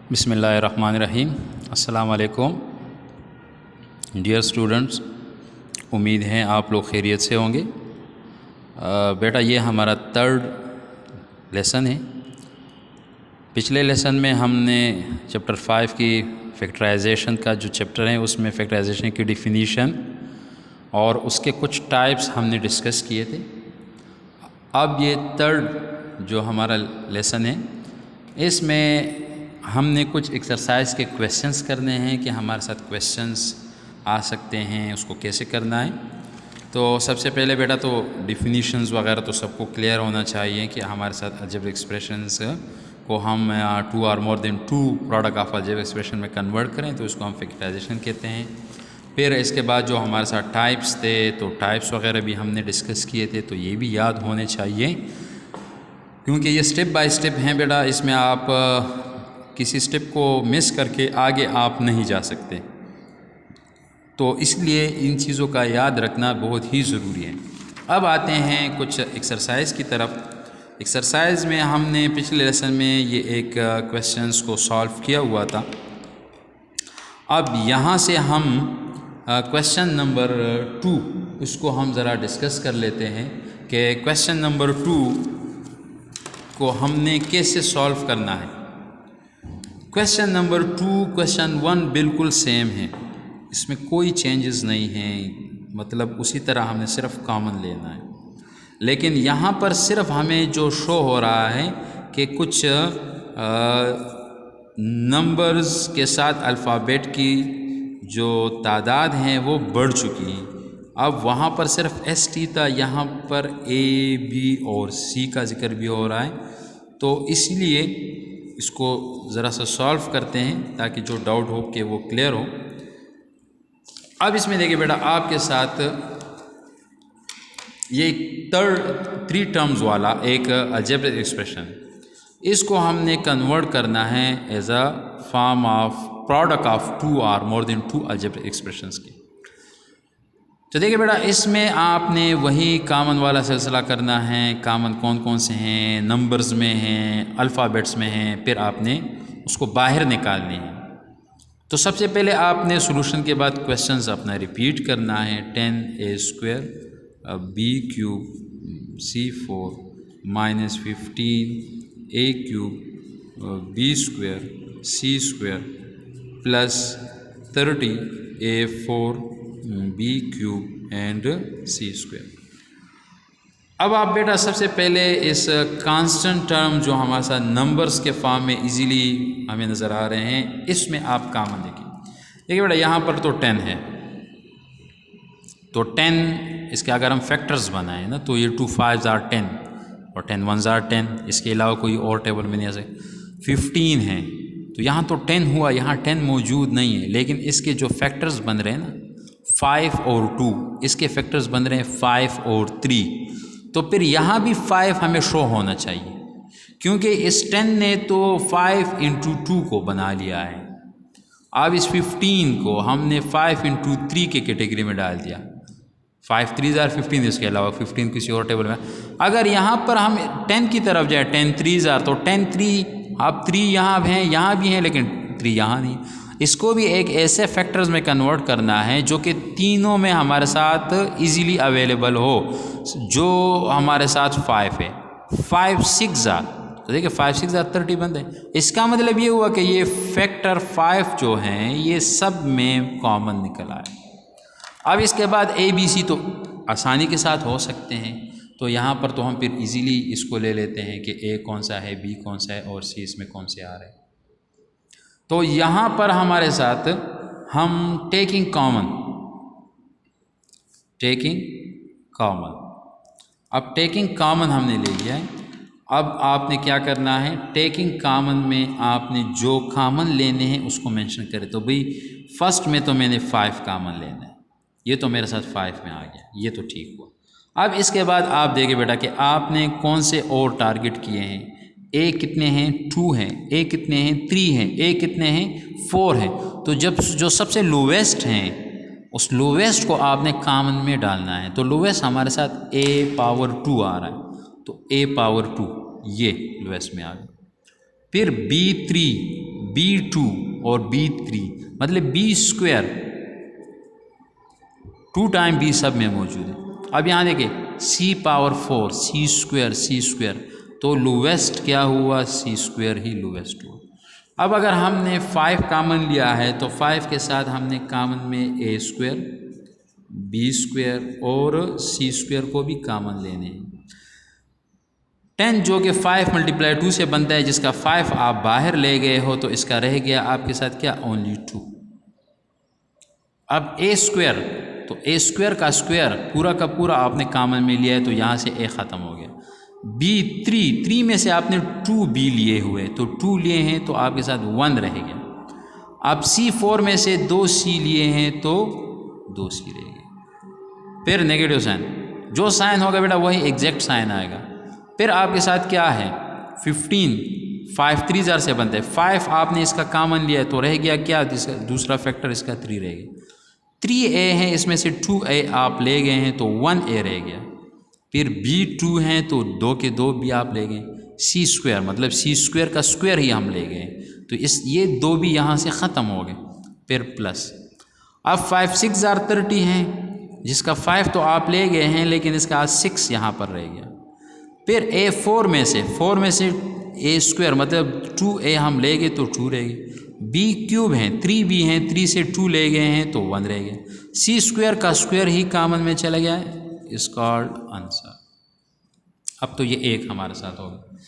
बिस्मिल्लाहिर्रहमानिर्रहीम। अस्सलाम वालेकुम डियर स्टूडेंट्स, उम्मीद है आप लोग खैरियत से होंगे। बेटा ये हमारा थर्ड लेसन है। पिछले लेसन में हमने चैप्टर 5 की फैक्टराइजेशन का जो चैप्टर है उसमें फैक्टराइजेशन की डिफिनीशन और उसके कुछ टाइप्स हमने डिस्कस किए थे। अब ये थर्ड जो हमारा लेसन है इसमें हमने कुछ एक्सरसाइज के क्वेश्चंस करने हैं कि हमारे साथ क्वेश्चंस आ सकते हैं, उसको कैसे करना है। तो सबसे पहले बेटा तो डिफिनीशंस वगैरह तो सबको क्लियर होना चाहिए कि हमारे साथ अलजेब्रिक एक्सप्रेशंस को हम 2 और more than 2 product of algebraic expression में कन्वर्ट करें तो इसको हम फैक्टराइजेशन कहते हैं। फिर इसके बाद जो हमारे साथ टाइप्स थे तो टाइप्स वगैरह भी हमने डिस्कस किए थे, तो ये भी याद होने चाहिए क्योंकि ये स्टेप बाय स्टेप हैं बेटा। इसमें आप किसी स्टेप को मिस करके आगे आप नहीं जा सकते, तो इसलिए इन चीज़ों का याद रखना बहुत ही ज़रूरी है। अब आते हैं कुछ एक्सरसाइज की तरफ। एक्सरसाइज में हमने पिछले लेसन में ये एक क्वेश्चंस को सॉल्व किया हुआ था। अब यहाँ से हम क्वेश्चन नंबर 2 इसको हम ज़रा डिस्कस कर लेते हैं कि क्वेश्चन नंबर 2 को हमने कैसे सॉल्व करना है। क्वेश्चन नंबर 2 क्वेश्चन 1 बिल्कुल सेम है, इसमें कोई चेंजेस नहीं हैं, मतलब उसी तरह हमने सिर्फ कॉमन लेना है। लेकिन यहाँ पर सिर्फ हमें जो शो हो रहा है कि कुछ नंबर्स के साथ अल्फ़ाबेट की जो तादाद हैं वो बढ़ चुकी है। अब वहाँ पर सिर्फ ST था, यहाँ पर A, B और C का जिक्र भी हो रहा है, तो इसलिए इसको ज़रा सा सॉल्व करते हैं ताकि जो डाउट हो कि वो क्लियर हो। अब इसमें देखिए बेटा आपके साथ ये 3 टर्म्स वाला एक अलजेब्रिक एक्सप्रेशन, इसको हमने कन्वर्ट करना है as a form of product of 2 और मोर देन 2 अलजेब्रिक एक्सप्रेशंस की। तो देखिए बेटा इसमें आपने वही कॉमन वाला सिलसिला करना है। कॉमन कौन कौन से हैं, नंबर्स में हैं, अल्फ़ाबेट्स में हैं, फिर आपने उसको बाहर निकालनी है। तो सबसे पहले आपने सॉल्यूशन के बाद क्वेश्चंस अपना रिपीट करना है। 10a² b³ c4 -15 a³ b² c² plus 30 a4 b³ and c²। अब आप बेटा सबसे पहले इस कांस्टेंट टर्म जो हमारे साथ नंबर्स के फॉर्म में इजीली हमें नज़र आ रहे हैं, इसमें आप कॉमन देखिए बेटा यहाँ पर तो 10 है, तो 10 इसके अगर हम फैक्टर्स बनाएं ना तो ये 2 5s are 10 और 10 1s are 10, इसके अलावा कोई और टेबल में नहीं आ सकता। 15 है तो यहाँ तो 10 हुआ, यहाँ 10 मौजूद नहीं है, लेकिन इसके जो फैक्टर्स बन रहे हैं ना 5 और 2, इसके फैक्टर्स बन रहे हैं 5 और 3, तो फिर यहाँ भी 5 हमें शो होना चाहिए क्योंकि इस 10 ने तो 5 × 2 को बना लिया है। अब इस 15 को हमने 5 × 3 के कैटेगरी में डाल दिया। 5 3s are 15, इसके अलावा 15 किसी और टेबल में। अगर यहाँ पर हम 10 की तरफ जाए 10 3s are, तो 10 3, अब 3 यहाँ हैं, यहाँ भी हैं, लेकिन 3 यहाँ नहीं। इसको भी एक ऐसे फैक्टर्स में कन्वर्ट करना है जो कि तीनों में हमारे साथ इजीली अवेलेबल हो। जो हमारे साथ 5 है, 5 6 are, तो देखिए 5 6 are 30 बनते हैं। इसका मतलब ये हुआ कि ये फैक्टर 5 जो हैं ये सब में कॉमन निकल आए। अब इसके बाद ABC तो आसानी के साथ हो सकते हैं, तो यहाँ पर तो हम फिर इजीली इसको ले लेते हैं कि A कौन सा है, B कौन सा है और C इसमें कौन से आ रहे हैं। तो यहाँ पर हमारे साथ हम टेकिंग कॉमन, अब टेकिंग कॉमन हमने ले लिया है। अब आपने क्या करना है, टेकिंग कॉमन में आपने जो कॉमन लेने हैं उसको मेंशन करें। तो भाई फर्स्ट में तो मैंने 5 कॉमन लेना है, ये तो मेरे साथ 5 में आ गया, ये तो ठीक हुआ। अब इसके बाद आप देखिए बेटा कि आपने कौन से और टारगेट किए हैं। A कितने हैं, 2 हैं, A कितने हैं, 3 हैं, A कितने हैं, 4 हैं। तो जब जो सबसे लोवेस्ट हैं उस लोवेस्ट को आपने कॉमन में डालना है। तो लोवेस्ट हमारे साथ A⁴ आ रहा है, तो A⁴ ये लोवेस्ट में आ गया। फिर B3 B2 और B3, मतलब B स्क्वायर 2 टाइम B सब में मौजूद है। अब यहाँ देखिए C पावर 4 C स्क्वायर, तो लोवेस्ट क्या हुआ, C स्क्वायर ही लोवेस्ट हुआ। अब अगर हमने 5 कामन लिया है तो 5 के साथ हमने कामन में A स्क्वायर, B स्क्वायर और C स्क्वायर को भी कामन लेने हैं। 10 जो कि 5 × 2 से बनता है, जिसका 5 आप बाहर ले गए हो, तो इसका रह गया आपके साथ क्या, ओनली 2। अब A स्क्वायर, तो A स्क्वायर का स्क्वायर पूरा का पूरा आपने कामन में लिया है, तो यहाँ से A ख़त्म हो गया। B 3 में से आपने 2B लिए हुए, तो 2 लिए हैं तो आपके साथ 1 रह गया। अब C 4 में से 2C लिए हैं तो 2C रह गया। फिर नेगेटिव साइन, जो साइन होगा बेटा वही एग्जैक्ट साइन आएगा। फिर आपके साथ क्या है 15, 5 3 जार से बनता है, 5 आपने इसका कामन लिया है तो रह गया क्या, दूसरा फैक्टर इसका 3 रह गया। 3A है, इसमें से 2A आप ले गए हैं तो 1A रह गया। फिर B2 हैं तो 2 के 2 भी आप ले गए। C स्क्वायर, मतलब C स्क्वायर का स्क्वायर ही हम ले गए, तो ये 2 भी यहाँ से ख़त्म हो गए। फिर प्लस, अब 5 6 जार 30 हैं, जिसका 5 तो आप ले गए हैं लेकिन इसका आज 6 यहाँ पर रह गया। फिर A 4 में से A स्क्वायर, मतलब 2A हम ले गए तो 2 रह गए। B क्यूब हैं, 3B हैं, 3 से 2 ले गए हैं तो 1 रह गया। C स्क्वायर का स्क्वायर ही कामन में चला गया है, इज कॉल्ड आंसर। अब तो ये एक हमारे साथ होगा।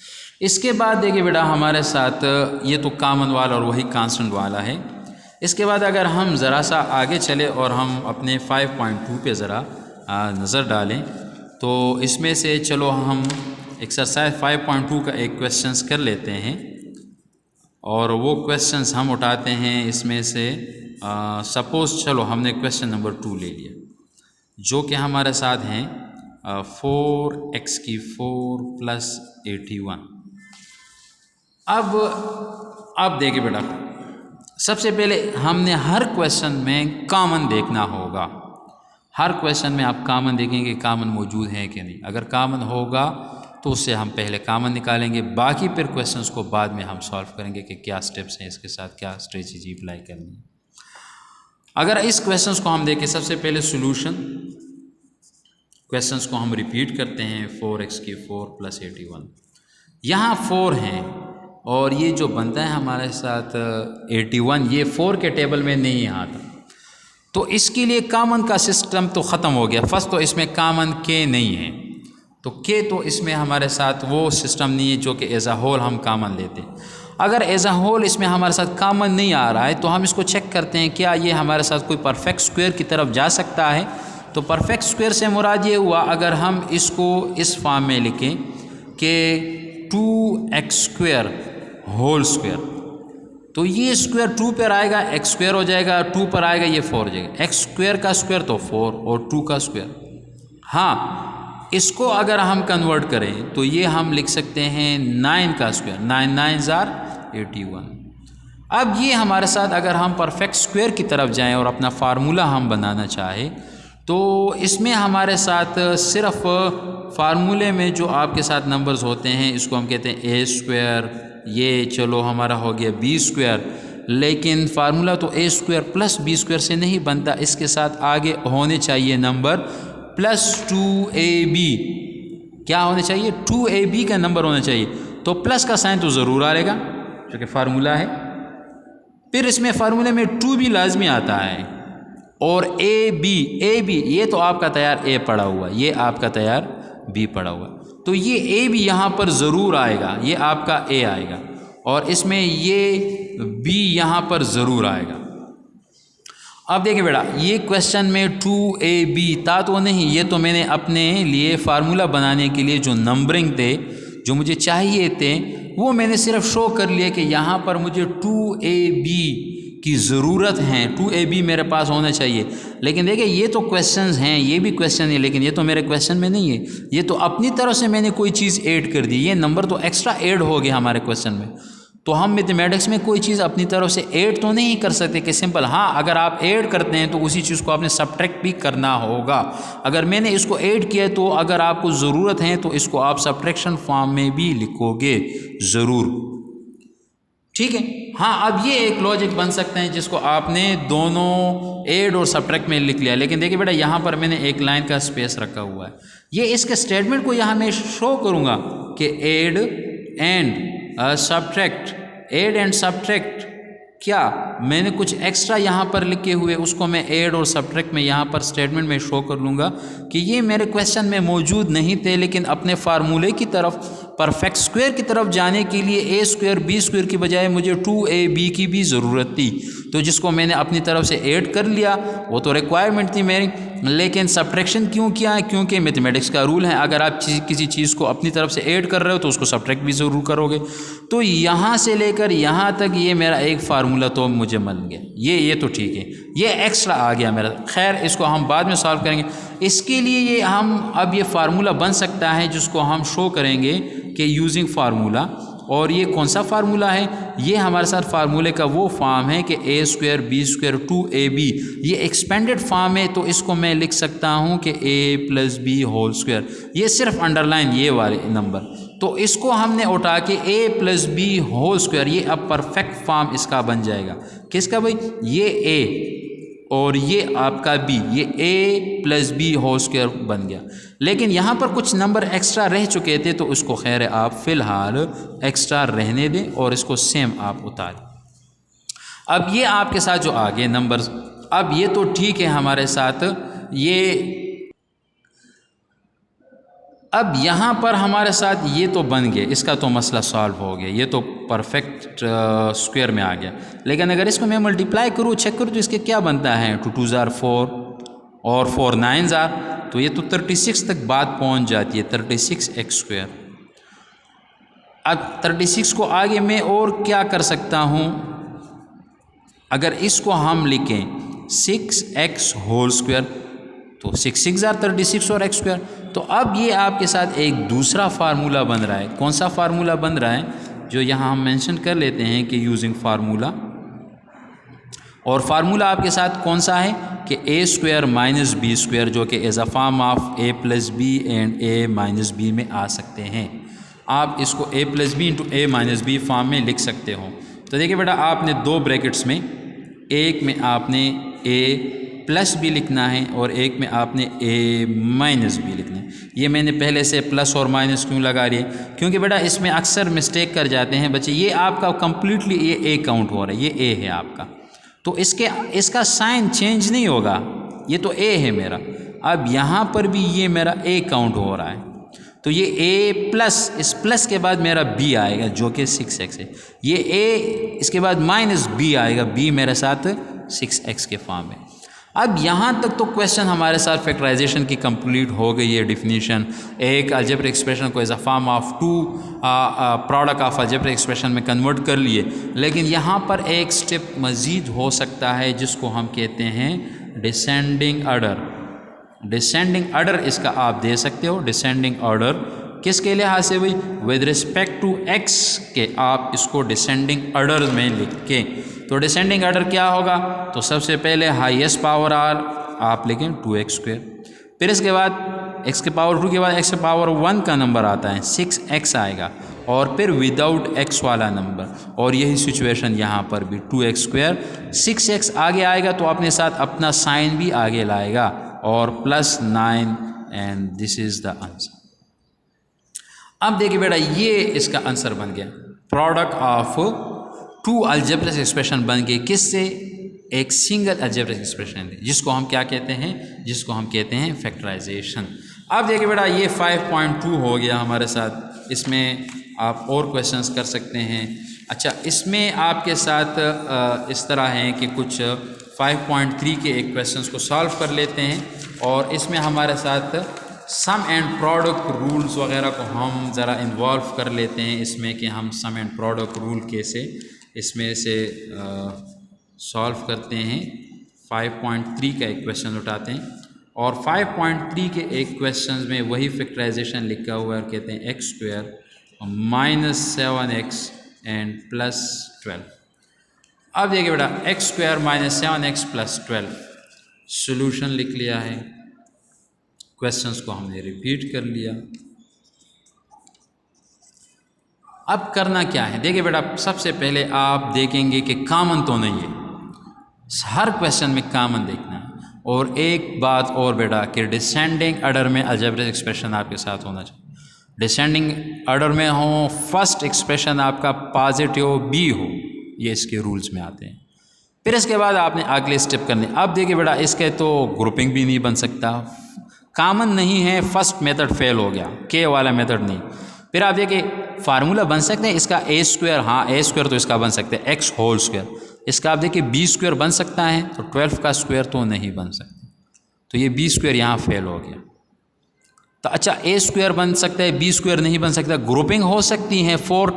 इसके बाद देखिए बेटा हमारे साथ ये तो कामन वाला और वही कांस्टेंट वाला है। इसके बाद अगर हम ज़रा सा आगे चले और हम अपने 5.2 पे ज़रा नज़र डालें, तो इसमें से चलो हम एक्सरसाइज 5.2 का एक क्वेश्चंस कर लेते हैं, और वो क्वेश्चंस हम उठाते हैं इसमें से। सपोज़ चलो हमने क्वेश्चन नंबर 2 ले लिया, जो कि हमारे साथ हैं 4x4 + 81। अब देखिए बेटा, सबसे पहले हमने हर क्वेश्चन में कामन देखना होगा। हर क्वेश्चन में आप कामन देखेंगे, कामन मौजूद है कि नहीं। अगर कामन होगा तो उससे हम पहले कामन निकालेंगे, बाकी फिर क्वेश्चंस को बाद में हम सॉल्व करेंगे कि क्या स्टेप्स हैं, इसके साथ क्या स्ट्रेटजी अप्लाई करनी है। अगर इस क्वेश्चंस को हम देखें, सबसे पहले सॉल्यूशन, क्वेश्चंस को हम रिपीट करते हैं। 4x4 + 81, यहाँ 4 हैं और ये जो बनता है हमारे साथ 81, ये 4 के टेबल में नहीं आता, तो इसके लिए कामन का सिस्टम तो ख़त्म हो गया। फर्स्ट तो इसमें कामन के नहीं है, तो के तो इसमें हमारे साथ वो सिस्टम नहीं है जो कि एज अ होल हम कामन लेते हैं। अगर एज अ होल इसमें हमारे साथ कामन नहीं आ रहा है तो हम इसको चेक करते हैं क्या ये हमारे साथ कोई परफेक्ट स्क्वायर की तरफ जा सकता है। तो परफेक्ट स्क्वायर से मुराद ये हुआ, अगर हम इसको इस फॉर्म में लिखें कि 2x² होल स्क्वायर, तो ये स्क्वायर 2 पर आएगा, x स्क्वायर हो जाएगा, 2 पर आएगा, ये 4 हो जाएगा। x स्क्वायर का स्क्वायर तो 4 और 2 का स्क्वायर। हाँ, इसको अगर हम कन्वर्ट करें तो ये हम लिख सकते हैं 9 का स्क्वायर, 9 9 = 81। अब ये हमारे साथ अगर हम परफेक्ट स्क्वायर की तरफ जाएं और अपना फार्मूला हम बनाना चाहें, तो इसमें हमारे साथ सिर्फ फार्मूले में जो आपके साथ नंबर्स होते हैं, इसको हम कहते हैं a स्क्वायर, ये चलो हमारा हो गया b स्क्वायर, लेकिन फार्मूला तो a स्क्वायर + b स्क्वायर से नहीं बनता, इसके साथ आगे होने चाहिए नंबर +2ab। क्या होने चाहिए? 2ab का नंबर होना चाहिए, तो प्लस का साइन तो ज़रूर आएगा जो कि फार्मूला है। फिर इसमें फार्मूले में 2 भी लाजमी आता है, और ab ये तो आपका तैयार a पड़ा हुआ, ये आपका तैयार b पड़ा हुआ, तो ये a भी यहाँ पर ज़रूर आएगा, ये आपका a आएगा, और इसमें ये b यहाँ पर ज़रूर आएगा। अब देखिए बेटा, ये क्वेश्चन में 2ab था तो नहीं, ये तो मैंने अपने लिए फार्मूला बनाने के लिए जो नंबरिंग थे, जो मुझे चाहिए थे, वो मैंने सिर्फ शो कर लिया कि यहाँ पर मुझे 2ab की ज़रूरत है, 2ab मेरे पास होना चाहिए। लेकिन देखिए ये तो क्वेश्चंस हैं, ये भी क्वेश्चन है, लेकिन ये तो मेरे क्वेश्चन में नहीं है, ये तो अपनी तरफ से मैंने कोई चीज़ ऐड कर दी, ये नंबर तो एक्स्ट्रा ऐड हो गया हमारे क्वेश्चन में। तो हम मैथमेटिक्स में कोई चीज़ अपनी तरफ से ऐड तो नहीं कर सकते कि सिंपल, हाँ अगर आप ऐड करते हैं तो उसी चीज़ को आपने सब्ट्रैक्ट भी करना होगा। अगर मैंने इसको ऐड किया तो अगर आपको ज़रूरत है तो इसको आप सब्ट्रैक्शन फॉर्म में भी लिखोगे ज़रूर। ठीक है। हाँ, अब ये एक लॉजिक बन सकते हैं जिसको आपने दोनों ऐड और सब्ट्रैक्ट में लिख लिया, लेकिन देखिए बेटा यहाँ पर मैंने एक लाइन का स्पेस रखा हुआ है। ये इसके स्टेटमेंट को यहाँ मैं शो करूँगा कि add and subtract, add and subtract, क्या मैंने कुछ एक्स्ट्रा यहाँ पर लिखे हुए उसको मैं ऐड और सब्ट्रैक्ट में यहाँ पर स्टेटमेंट में शो कर लूँगा कि ये मेरे क्वेश्चन में मौजूद नहीं थे, लेकिन अपने फार्मूले की तरफ, परफेक्ट स्क्वायर की तरफ जाने के लिए ए स्क्वायर बी स्क्वायर की बजाय मुझे 2ab की भी ज़रूरत थी, तो जिसको मैंने अपनी तरफ से ऐड कर लिया, वो तो रिक्वायरमेंट थी मेरी। लेकिन सब्ट्रैक्शन क्यों किया है? क्योंकि मैथमेटिक्स का रूल है, अगर आप किसी चीज़ को अपनी तरफ से ऐड कर रहे हो तो उसको सब्ट्रैक्ट भी ज़रूर करोगे। तो यहाँ से लेकर यहाँ तक ये मेरा एक फार्मूला तो मुझे मिल गया, ये तो ठीक है, ये एक्स्ट्रा आ गया मेरा। खैर, इसको हम बाद में सॉल्व करेंगे। इसके लिए ये हम अब ये फार्मूला बन सकता है जिसको हम शो करेंगे कि यूजिंग फार्मूला। और ये कौन सा फार्मूला है? ये हमारे साथ फार्मूले का वो फॉर्म है कि ए स्क्वायर बी स्क्वायर 2ab, ये एक्सपेंडेड फॉर्म है, तो इसको मैं लिख सकता हूँ कि a plus b whole square, ये सिर्फ अंडरलाइन ये वाले नंबर, तो इसको हमने उठा के a plus b whole square, ये अब परफेक्ट फॉर्म इसका बन जाएगा। किसका भाई? ये a और ये आपका b, ये a plus b whole square बन गया। लेकिन यहाँ पर कुछ नंबर एक्स्ट्रा रह चुके थे, तो उसको खैर आप फ़िलहाल एक्स्ट्रा रहने दें और इसको सेम आप उतारें। अब ये आपके साथ जो आगे नंबर्स, अब ये तो ठीक है हमारे साथ, ये अब यहाँ पर हमारे साथ ये तो बन गए, इसका तो मसला सॉल्व हो गया, ये तो परफेक्ट स्क्वायर में आ गया। लेकिन अगर इसको मैं मल्टीप्लाई करूँ, चेक करूँ, तो इसके क्या बनता है? 2 2 ज़ार 4 और 4 9 ज़ार, तो ये तो 36 तक बात पहुँच जाती है, 36x स्क्वायर। अब 36 को आगे मैं और क्या कर सकता हूँ? अगर इसको हम लिखें 6x होल स्क्वायर, तो 6 6 ज़ार 36 और x स्क्वायर। तो अब ये आपके साथ एक दूसरा फार्मूला बन रहा है। कौन सा फार्मूला बन रहा है? जो यहाँ हम मेंशन कर लेते हैं कि यूजिंग फार्मूला, और फार्मूला आपके साथ कौन सा है कि a square minus b square, जो कि as a form of a plus b and a minus b में आ सकते हैं। आप इसको a plus b into a minus b form में लिख सकते हो। तो देखिए बेटा, आपने दो ब्रैकेट्स में, एक में आपने a प्लस बी लिखना है और एक में आपने a माइनस बी लिखना है। ये मैंने पहले से प्लस और माइनस क्यों लगा रही है? क्योंकि बेटा इसमें अक्सर मिस्टेक कर जाते हैं बच्चे। ये आपका कंप्लीटली ये a काउंट हो रहा है, ये a है आपका, तो इसका साइन चेंज नहीं होगा, ये तो a है मेरा। अब यहाँ पर भी ये मेरा a काउंट हो रहा है, तो ये a प्लस, इस प्लस के बाद मेरा b आएगा जो कि 6x है। ये a, इसके बाद माइनस b आएगा, b मेरे साथ 6x के फॉर्म में। अब यहाँ तक तो क्वेश्चन हमारे साथ फैक्टराइजेशन की कंप्लीट हो गई है। डिफिनीशन, एक अलजेब्रिक एक्सप्रेशन को as a form of two product of algebraic expression में कन्वर्ट कर लिए। लेकिन यहाँ पर एक स्टेप मज़ीद हो सकता है जिसको हम कहते हैं डिसेंडिंग ऑर्डर। डिसेंडिंग ऑर्डर इसका आप दे सकते हो। डिसेंडिंग ऑर्डर किसके लिहाज से भाई? विद रिस्पेक्ट टू x के आप इसको डिसेंडिंग ऑर्डर में लिख के, तो डिसेंडिंग ऑर्डर क्या होगा? तो सबसे पहले हाईएस्ट पावर r आप लिखें 2x स्क्वायर, फिर इसके बाद x के पावर 2 के बाद x के पावर 1 का नंबर आता है 6x आएगा, और फिर विदाउट x वाला नंबर। और यही सिचुएशन यहाँ पर भी 2x स्क्वायर, 6x आगे आएगा तो अपने साथ अपना साइन भी आगे लाएगा और plus 9, and this is the answer. अब देखिए बेटा, ये इसका आंसर बन गया। Product of two algebraic expression बन गए, किससे? एक सिंगल अलजेब्रिक एक्सप्रेशन, जिसको हम क्या कहते हैं? जिसको हम कहते हैं फैक्टराइजेशन। अब देखिए बेटा, ये 5.2 हो गया हमारे साथ। इसमें आप और क्वेश्चंस कर सकते हैं। अच्छा, इसमें आपके साथ इस तरह है कि कुछ 5.3 के एक क्वेश्चंस को सॉल्व कर लेते हैं, और इसमें हमारे साथ सम एंड प्रोडक्ट रूल्स वगैरह को हम ज़रा इन्वॉल्व कर लेते हैं इसमें, कि हम सम एंड प्रोडक्ट रूल कैसे इसमें से सॉल्व करते हैं। 5.3 का एक क्वेश्चन उठाते हैं, और 5.3 के एक क्वेश्चन में वही फैक्टराइजेशन लिखा हुआ है, कहते हैं x square minus 7x and plus 12। अब देखिए बेटा, x square minus 7x plus 12 solution लिख लिया है। क्वेश्चंस को हमने रिपीट कर लिया। अब करना क्या है, देखिए बेटा सबसे पहले आप देखेंगे कि कॉमन तो नहीं है, हर क्वेश्चन में कॉमन देखना है। और एक बात और बेटा कि डिसेंडिंग ऑर्डर में अलजेब्रिक एक्सप्रेशन आपके साथ होना चाहिए। डिसेंडिंग ऑर्डर में हो, फर्स्ट एक्सप्रेशन आपका पॉजिटिव बी हो, ये इसके रूल्स में आते हैं। फिर इसके बाद आपने अगले स्टेप करने। अब देखिए बेटा इसके तो ग्रुपिंग भी नहीं बन सकता, कॉमन नहीं है, फर्स्ट मेथड फेल हो गया, के वाला मेथड नहीं। फिर आप देखिए फार्मूला बन सकते हैं इसका ए स्क्वायर, हाँ ए स्क्वायर तो इसका बन सकता है, एक्स होल स्क्वायर। इसका आप देखिए बी स्क्वायर बन सकता है, तो 12 का स्क्वायर तो नहीं बन सकता, तो ये बी स्क्वायर यहाँ फेल हो गया। तो अच्छा ए स्क्वायर बन सकता है, बी स्क्वायर नहीं बन सकता। ग्रुपिंग हो सकती है, 4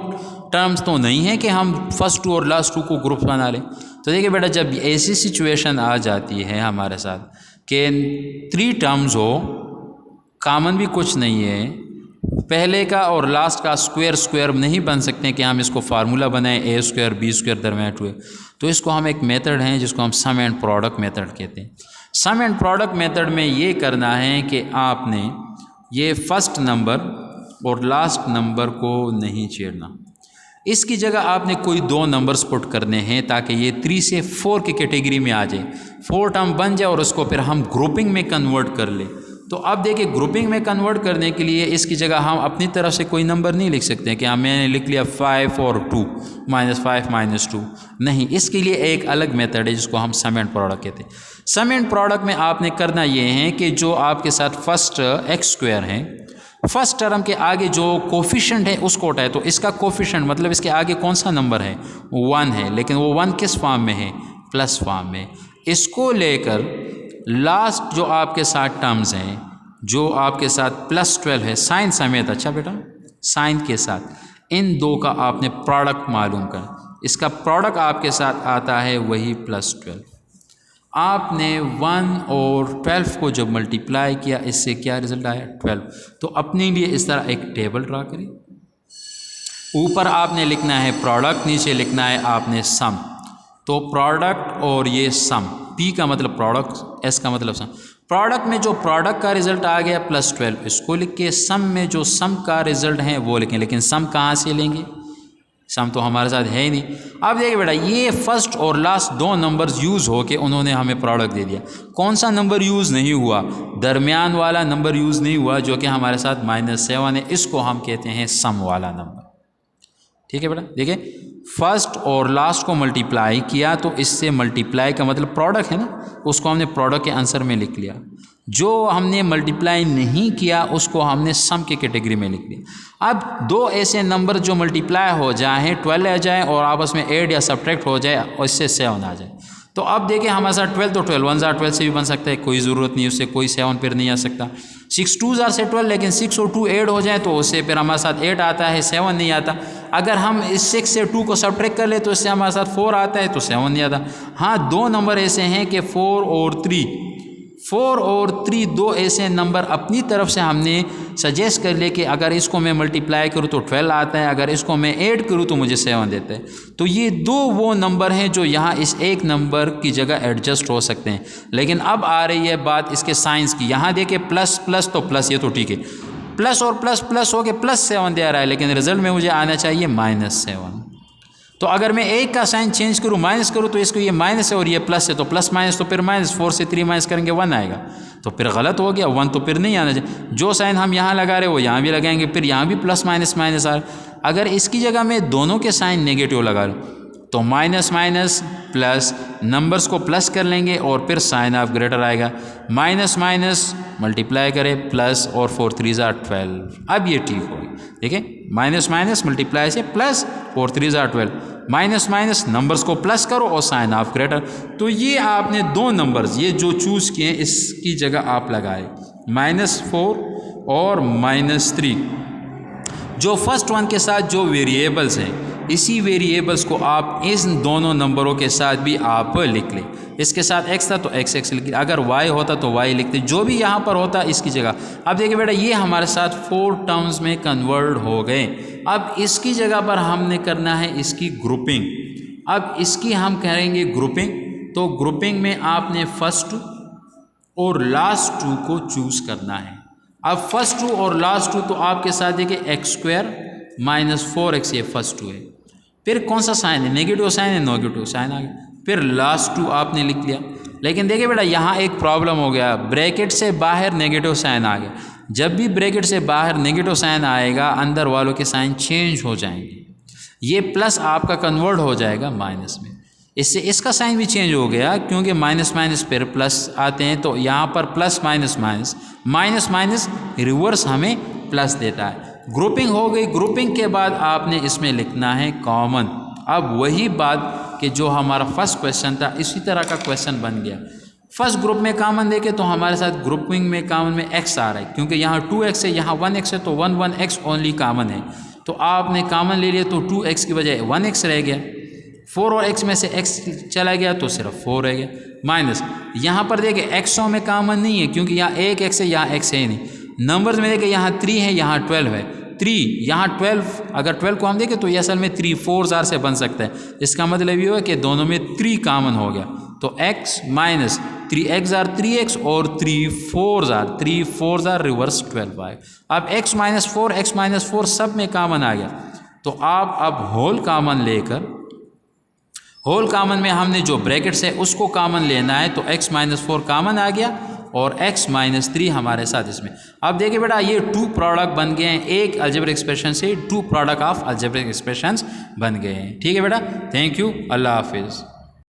टर्म्स तो नहीं है कि हम फर्स्ट 2 और लास्ट 2 को ग्रुप बना लें। तो देखिए बेटा जब ऐसी सिचुएशन आ जाती है हमारे साथ कि 3 टर्म्स हो, कॉमन भी कुछ नहीं है, पहले का और लास्ट का स्क्वायर नहीं बन सकते कि हम इसको फार्मूला बनाएं ए स्क्वायर बी स्क्वायर दरमियान 2, तो इसको हम एक मेथड है जिसको हम सम एंड प्रोडक्ट मेथड कहते हैं। सम एंड प्रोडक्ट मेथड में ये करना है कि आपने ये फर्स्ट नंबर और लास्ट नंबर को नहीं छेड़ना, इसकी जगह आपने कोई 2 नंबर्स पुट करने हैं ताकि ये 3 से 4 की कैटेगरी में आ जाए, 4 टर्म बन जाए और उसको फिर हम ग्रुपिंग में कन्वर्ट कर ले। तो अब देखिए ग्रुपिंग में कन्वर्ट करने के लिए इसकी जगह हम अपनी तरफ से कोई नंबर नहीं लिख सकते कि हाँ मैंने लिख लिया 5 और 2 -5 -2, नहीं, इसके लिए एक अलग मेथड है जिसको हम सम एंड प्रोडक्ट कहते हैं। सम एंड प्रोडक्ट में आपने करना ये है कि जो आपके साथ फर्स्ट एक्स स्क्वायर है, फर्स्ट टर्म के आगे जो कोफिशिएंट है उसको उठाए, तो इसका कोफिशिएंट मतलब इसके आगे कौन सा नंबर है, 1 है, लेकिन वो 1 किस फॉर्म में है, प्लस फॉर्म में। इसको लेकर लास्ट जो आपके साथ टर्म्स हैं, जो आपके साथ +12 है साइन समेत, अच्छा बेटा साइन के साथ, इन 2 का आपने प्रोडक्ट मालूम कर, इसका प्रोडक्ट आपके साथ आता है वही +12। आपने 1 और 12 को जब मल्टीप्लाई किया, इससे क्या रिजल्ट आया, 12। तो अपने लिए इस तरह एक टेबल ड्रा करें, ऊपर आपने लिखना है प्रोडक्ट, नीचे लिखना है आपने सम। तो प्रोडक्ट और ये सम, P का मतलब प्रोडक्ट, S का मतलब सम। प्रोडक्ट में जो प्रोडक्ट का रिजल्ट आ गया +12, इसको लिख के सम में जो सम का रिजल्ट है वो लिखें, लेकिन सम कहाँ से लेंगे, सम तो हमारे साथ है ही नहीं। अब देखिए बेटा ये फर्स्ट और लास्ट 2 नंबर्स यूज़ हो के उन्होंने हमें प्रोडक्ट दे दिया। कौन सा नंबर यूज़ नहीं हुआ, दरमियान वाला नंबर यूज़ नहीं हुआ जो कि हमारे साथ -7 है, इसको हम कहते हैं सम वाला नंबर। ठीक है बेटा, देखिए फर्स्ट और लास्ट को मल्टीप्लाई किया, तो इससे मल्टीप्लाई का मतलब प्रोडक्ट है ना, उसको हमने प्रोडक्ट के आंसर में लिख लिया। जो हमने मल्टीप्लाई नहीं किया उसको हमने सम की कैटेगरी में लिख लिया। अब 2 ऐसे नंबर जो मल्टीप्लाई हो जाए, 12 आ जाए और आपस में ऐड या सब्ट्रैक्ट हो जाए और इससे 7 आ जाए, तो अब देखिए हमारे साथ 12, तो 12 1 12 से भी बन सकता है, कोई ज़रूरत नहीं, उससे कोई 7 फिर नहीं आ सकता। 6 2 से 12, लेकिन 6 और 2 ऐड हो जाए तो उससे फिर हमारे साथ 8 आता है, 7 नहीं आता। अगर हम इस 6 से 2 को सब्ट्रैक्ट कर ले तो इससे हमारे साथ 4 आता है, तो 7 नहीं आता। हाँ 2 नंबर ऐसे हैं कि 4 और 3 2 ऐसे नंबर अपनी तरफ से हमने सजेस्ट कर ले कि अगर इसको मैं मल्टीप्लाई करूँ तो 12 आता है, अगर इसको मैं ऐड करूँ तो मुझे 7 देता है। तो ये 2 वो नंबर हैं जो यहाँ इस एक नंबर की जगह एडजस्ट हो सकते हैं। लेकिन अब आ रही है बात इसके साइंस की। यहाँ देखिए प्लस प्लस तो प्लस, ये तो ठीक है, प्लस और प्लस प्लस हो के +7 दे रहा है, लेकिन रिजल्ट में मुझे आना चाहिए -7। तो अगर मैं एक का साइन चेंज करूँ, माइनस करूँ, तो इसको ये माइनस है और ये प्लस है, तो प्लस माइनस तो फिर माइनस, 4 से 3 माइनस करेंगे 1 आएगा, तो फिर गलत हो गया, 1 तो फिर नहीं आना चाहिए। जो साइन हम यहाँ लगा रहे वो यहाँ भी लगाएंगे, फिर यहाँ भी प्लस माइनस माइनस आ रहा। अगर इसकी जगह मैं दोनों के साइन नेगेटिव लगा लूँ तो माइनस माइनस प्लस, नंबर्स को प्लस कर लेंगे और फिर साइन ऑफ ग्रेटर आएगा, माइनस माइनस मल्टीप्लाई करें प्लस और 4 3 12। अब ये ठीक होगी, देखिए माइनस माइनस मल्टीप्लाई से प्लस 4 3 12, माइनस माइनस नंबर्स को प्लस करो और साइन ऑफ ग्रेटर। तो ये आपने 2 नंबर्स ये जो चूज़ किए इसकी जगह आप लगाए -4 और -3। जो फर्स्ट वन के साथ जो वेरिएबल्स हैं, इसी वेरिएबल्स को आप इन दोनों नंबरों के साथ भी आप लिख लें। इसके साथ x था तो x लिख लिया, अगर y होता तो y लिखते, जो भी यहाँ पर होता इसकी जगह। अब देखिए बेटा ये हमारे साथ 4 टर्म्स में कन्वर्ट हो गए। अब इसकी जगह पर हमने करना है इसकी ग्रुपिंग। अब इसकी हम करेंगे ग्रुपिंग, तो ग्रुपिंग में आपने फर्स्ट और लास्ट 2 को चूज़ करना है। अब फर्स्ट 2 और लास्ट 2 तो आपके साथ देखिए x² -4x ये फर्स्ट टू है। फिर कौन सा साइन है, नेगेटिव साइन है, नेगेटिव साइन आ गया। फिर लास्ट टू आपने लिख लिया। लेकिन देखिए बेटा यहाँ एक प्रॉब्लम हो गया, ब्रैकेट से बाहर नेगेटिव साइन आ गया। जब भी ब्रैकेट से बाहर नेगेटिव साइन आएगा अंदर वालों के साइन चेंज हो जाएंगे, ये प्लस आपका कन्वर्ट हो जाएगा माइनस में। इससे इसका साइन भी चेंज हो गया क्योंकि माइनस माइनस फिर प्लस आते हैं, तो यहाँ पर plus minus minus minus minus reverse हमें प्लस देता है। ग्रुपिंग हो गई। ग्रुपिंग के बाद आपने इसमें लिखना है कॉमन। अब वही बात कि जो हमारा फर्स्ट क्वेश्चन था इसी तरह का क्वेश्चन बन गया। फर्स्ट ग्रुप में कॉमन देखे तो हमारे साथ ग्रुपिंग में कॉमन में x आ रहा है, क्योंकि यहाँ 2x है, यहाँ 1x है, तो 1x ओनली कॉमन है। तो आपने कॉमन ले लिया तो 2x की बजाय 1x रह गया। 4 और x में से x चला गया तो सिर्फ 4 रह गया। माइनस यहाँ पर देखिए एक्सों में कॉमन नहीं है क्योंकि यहाँ एक x है, यहाँ x है ही नहीं। नंबर्स में देखिए यहाँ 3 है, यहाँ 12 है। 3 यहाँ 12, अगर 12 को हम देखें तो ये असल में 3 4 से बन सकता है। इसका मतलब ये हुआ कि दोनों में 3 कॉमन हो गया, तो x माइनस 3x 3x और 3 4 रिवर्स 12 आएगा। अब x माइनस 4 सब में कॉमन आ गया, तो आप अब होल कॉमन लेकर, होल कॉमन में हमने जो ब्रैकेट्स है उसको कॉमन लेना है, तो x माइनस 4 कॉमन आ गया और x माइनस 3 हमारे साथ इसमें। अब देखिए बेटा ये 2 प्रोडक्ट बन गए हैं, एक अलजेब्रिक एक्सप्रेशन से 2 प्रोडक्ट ऑफ अलजेब्रिक एक्सप्रेशंस बन गए हैं। ठीक है बेटा, थैंक यू, अल्लाह हाफिज़।